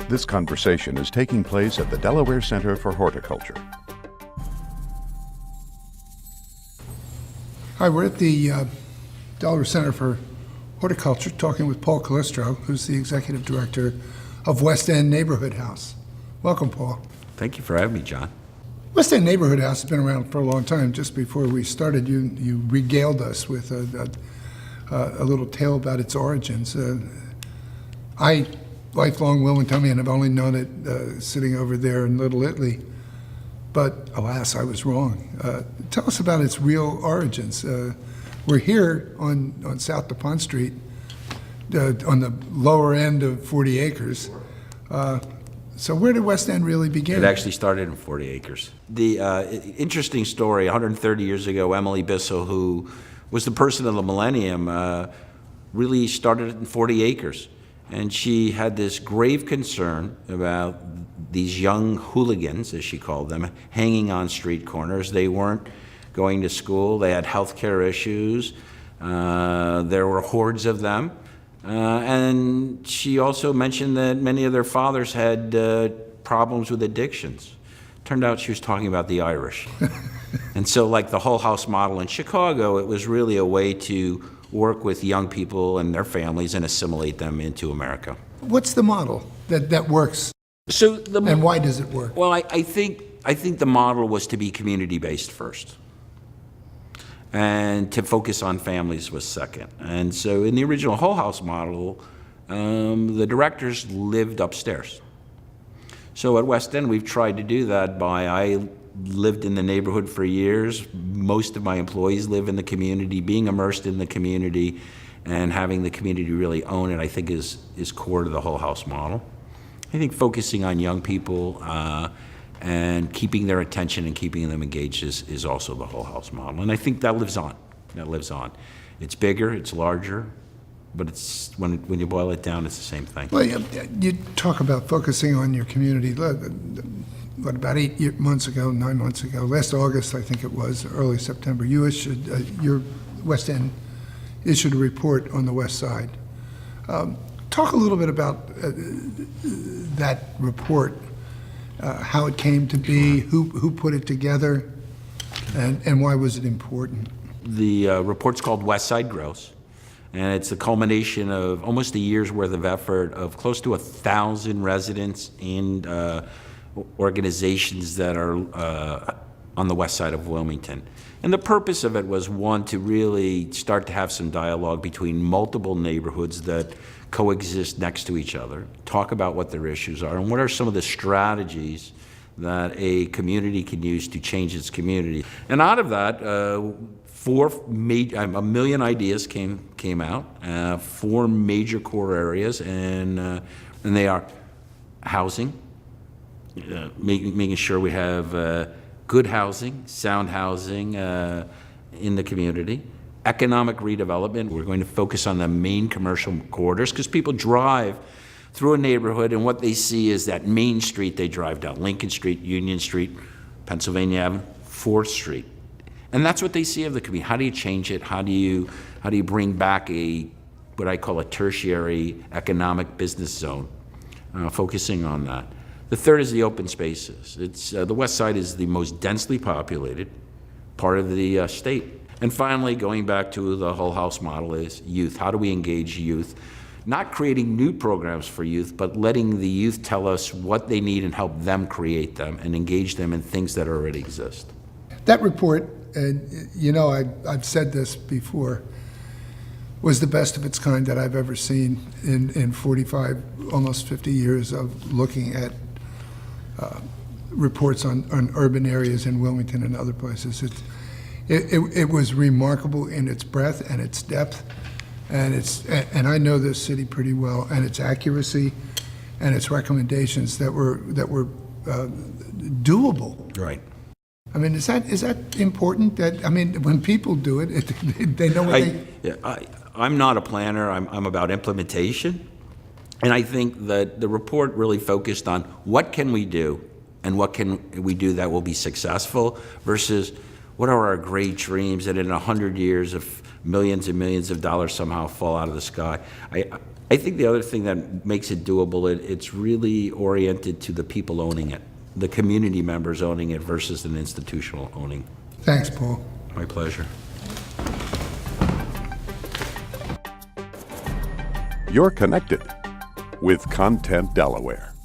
This conversation is taking place at the Delaware Center for Horticulture. Hi, we're at the Delaware Center for Horticulture talking with Paul Calistro, who's the Executive Director of West End Neighborhood House. Welcome, Paul. Thank you for having me, John. West End Neighborhood House has been around for a long time. Just before we started, you regaled us with a little tale about its origins. I, lifelong Wilmingtonian, have only known it sitting over there in Little Italy, but alas, I was wrong. Tell us about its real origins. We're here on South DuPont Street, on the lower end of 40 acres. So where did West End really begin? It actually started in 40 acres. The interesting story, 130 years ago, Emily Bissell, who was the person of the millennium, really started in 40 acres. And she had this grave concern about these young hooligans, as she called them, hanging on street corners. They weren't going to school. They had health care issues. There were hordes of them. And she also mentioned that many of their fathers had problems with addictions. Turned out she was talking about the Irish. And so, like the Whole House model in Chicago, it was really a way to work with young people and their families and assimilate them into America. What's the model that works? And why does it work? Well, I think the model was to be community-based first, and to focus on families was second. And so in the original Whole House model, the directors lived upstairs. So at West End, we've tried to do that I lived in the neighborhood for years. Most of my employees live in the community. Being immersed in the community and having the community really own it, I think is core to the Whole House model. I think focusing on young people and keeping their attention and keeping them engaged is also the Whole House model. And I think that lives on. It's bigger, it's larger, but it's when you boil it down, it's the same thing. Well, you talk about focusing on your community. About 9 months ago, last August, I think it was, early September, you issued, your West End issued a report on the West Side. Talk a little bit about that report, how it came to be, who put it together, and why was it important? The report's called West Side Grows, and it's the culmination of almost a year's worth of effort of close to 1,000 residents and organizations that are on the west side of Wilmington. And the purpose of it was, one, to really start to have some dialogue between multiple neighborhoods that coexist next to each other, talk about what their issues are, and what are some of the strategies that a community can use to change its community. And out of that, 1 million ideas came out, 4 major core areas, and they are housing, making sure we have good housing, sound housing in the community. Economic redevelopment, we're going to focus on the main commercial corridors because people drive through a neighborhood and what they see is that main street they drive down, Lincoln Street, Union Street, Pennsylvania Avenue, 4th Street. And that's what they see of the community. How do you change it? How do you bring back what I call a tertiary economic business zone, focusing on that. The third is the open spaces. It's the West Side is the most densely populated part of the state. And finally, going back to the Whole House model is youth. How do we engage youth? Not creating new programs for youth, but letting the youth tell us what they need and help them create them and engage them in things that already exist. That report, I've said this before, was the best of its kind that I've ever seen in 45, almost 50 years of looking at reports on urban areas in Wilmington and other places. It was remarkable in its breadth and its depth, and I know this city pretty well, and its accuracy and its recommendations that were doable. Right. I mean, is that important? When people do it, they know what I'm not a planner. I'm about implementation. And I think that the report really focused on what can we do and what can we do that will be successful versus what are our great dreams that in 100 years of millions and millions of dollars somehow fall out of the sky. I think the other thing that makes it doable, it's really oriented to the people owning it, the community members owning it versus an institutional owning. Thanks, Paul. My pleasure. You're connected with Content Delaware.